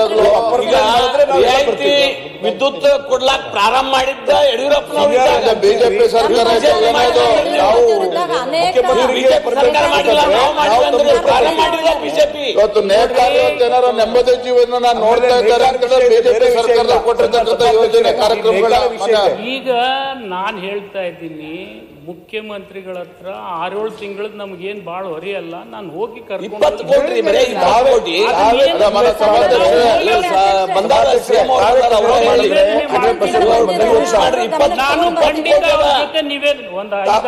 ಯಾವಾಗಲೂ ರಿಯಾಯಿತಿ ವಿದ್ಯುತ್ ಕೊಡ್ಲಾಕ್ ಪ್ರಾರಂಭ ಮಾಡಿದ್ದ ಯಡಿಯೂರಪ್ಪನವರು ಬಿಜೆಪಿ ಸರ್ಕಾರ ಇವತ್ತು ನೇತಾರ ನೆಮ್ಮದಿ ಜೀವನ ನೋಡ್ತಾ ಇದ್ದಾರೆ ಬಿಜೆಪಿ ಸರ್ಕಾರ ಕೊಟ್ಟಿರ್ತಕ್ಕಂಥ ಯೋಜನೆ ಕಾರ್ಯಕ್ರಮಗಳ ಈಗ ನಾನ್ ಹೇಳ್ತಾ ಇದ್ದೀನಿ ಮುಖ್ಯಮಂತ್ರಿಗಳ ಹತ್ರ 6-7 ತಿಂಗಳದ್ ನಮ್ಗೇನ್ ಬಾಳ ಹೊರೆಯಲ್ಲ. ನಾನು ಹೋಗಿ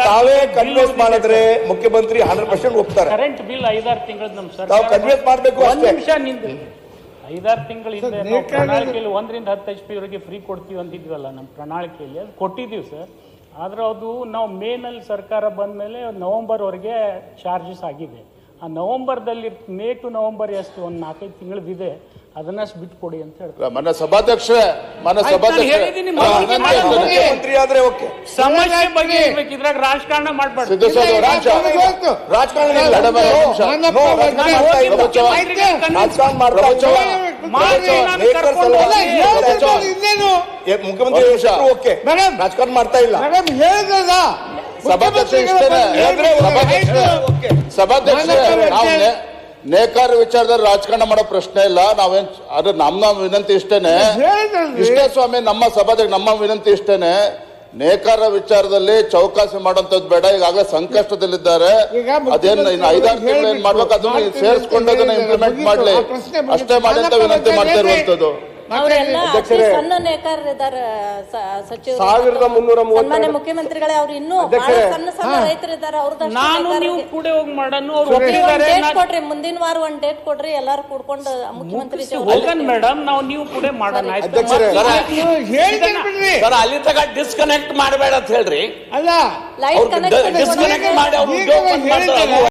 ತಾವೇ ಕನ್ವಿನ್ಸ್ ಮಾಡಿದ್ರೆ ಮುಖ್ಯಮಂತ್ರಿ 100% ಒಪ್ತಾರೆ. ಕರೆಂಟ್ ಬಿಲ್ 5-6 ತಿಂಗಳದ್ ನಮ್ ಸರ್ಕಾರ ಕನ್ವಿನ್ಸ್ ಮಾಡ್ಬೇಕು. ಒಂದ್ ನಿಮಿಷ ನಿಂದು 5-6 ತಿಂಗಳ ಹಿಂದೆ ನಾವು ಪ್ರಣಾಳಿಕೆಯಲ್ಲಿ 1 ರಿಂದ 10 HP ವರೆಗೆ ಫ್ರೀ ಕೊಡ್ತೀವಿ ಅಂತಿದ್ವಲ್ಲ ನಮ್ಮ ಪ್ರಣಾಳಿಕೆಯಲ್ಲಿ, ಅದು ಕೊಟ್ಟಿದ್ದೀವಿ ಸರ್. ಆದ್ರೆ ಅದು ನಾವು ಮೇನಲ್ಲಿ ಸರ್ಕಾರ ಬಂದ ಮೇಲೆ ನವೆಂಬರ್ವರೆಗೆ ಚಾರ್ಜಸ್ ಆಗಿದೆ. ಆ ನವೆಂಬರ್ದಲ್ಲಿ ಮೇ ಟು ನವೆಂಬರ್ ಎಷ್ಟು ಒಂದು 4-5 ತಿಂಗಳದಿದೆ, ಅದನ್ನಷ್ಟು ಬಿಟ್ಕೊಡಿ ಅಂತ ಹೇಳ್ತಾರೆ. ಮನೆ ಸಭಾಧ್ಯಕ್ಷ ಮುಖ್ಯಮಂತ್ರಿ ಆದ್ರೆ ಓಕೆ. ಸಮಸ್ಯೆ ಬಗ್ಗೆ ಇರ್ಬೇಕು, ಇದ್ರಾಗ ರಾಜಕಾರಣ ಮಾಡ್ಬಾರ್ದು. ಮುಖ್ಯಮಂತ್ರಿ ಓಕೆ, ರಾಜಕಾರಣ ಮಾಡ್ತಾ ಇಲ್ಲ. ಸಭಾಧ್ಯಕ್ಷ ನೇಕಾರ ವಿಚಾರದಲ್ಲಿ ರಾಜಕಾರಣ ಮಾಡೋ ಪ್ರಶ್ನೆ ಇಲ್ಲ. ನಾವೇನ್ ಅದ್ರ ನಮ್ಮ ವಿನಂತಿ ಇಷ್ಟೇನೆ ಸ್ವಾಮಿ, ನಮ್ಮ ಸಭಾಧ್ಯಕ್ಷ ನಮ್ಮ ವಿನಂತಿ ಇಷ್ಟೇನೆ, ನೇಕಾರ ವಿಚಾರದಲ್ಲಿ ಚೌಕಾಸಿ ಮಾಡುವಂತದ್ದು ಬೇಡ. ಈಗಾಗಲೇ ಸಂಕಷ್ಟದಲ್ಲಿದ್ದಾರೆ. ಅದೇನು 5-6 ತಿಂಗಳು ಏನ್ ಮಾಡ್ಬೇಕು ಅದನ್ನ ಸೇರಿಸ್ಕೊಂಡು ಅದನ್ನ ಇಂಪ್ಲಿಮೆಂಟ್ ಮಾಡ್ಲಿ, ಅಷ್ಟೇ ಮಾಡಿ ಅಂತ ವಿನಂತಿ ಮಾಡ್ತಾ ಇರುವಂತದ್ದು. ಸಣ್ಣ ನೇಕಾರರಿದ್ದಾರೆ ಸಚಿವರು, ಸನ್ಮಾನ್ಯ ಮುಖ್ಯಮಂತ್ರಿಗಳೇ, ಅವ್ರು ಇನ್ನೂ ಸಣ್ಣ ಸಣ್ಣ ರೈತರಿದ್ದಾರೆ. ನಾನು ನೀವು ಕೂಡ ಹೋಗಿ ಮಾಡೋಣ. ಡೇಟ್ ಕೊಡ್ರಿ, ಮುಂದಿನ ವಾರ ಒಂದ್ ಡೇಟ್ ಕೊಡ್ರಿ, ಎಲ್ಲಾರು ಕೂಡ್ಕೊಂಡು ಮುಖ್ಯಮಂತ್ರಿ ಹೋಗನ್ ಮೇಡಮ್, ನಾವು ನೀವು ಕೂಡ ಮಾಡೋಣ. ಅಲ್ಲಿ ತಗ ಡಿಸ್ಕನೆಕ್ಟ್ ಮಾಡಬೇಡ ಅಂತ ಹೇಳ್ರಿ. ಲೈಟ್ ಕನೆಕ್ಟ್ ಡಿಸ್ಕನೆಕ್ಟ್ ಮಾಡಿ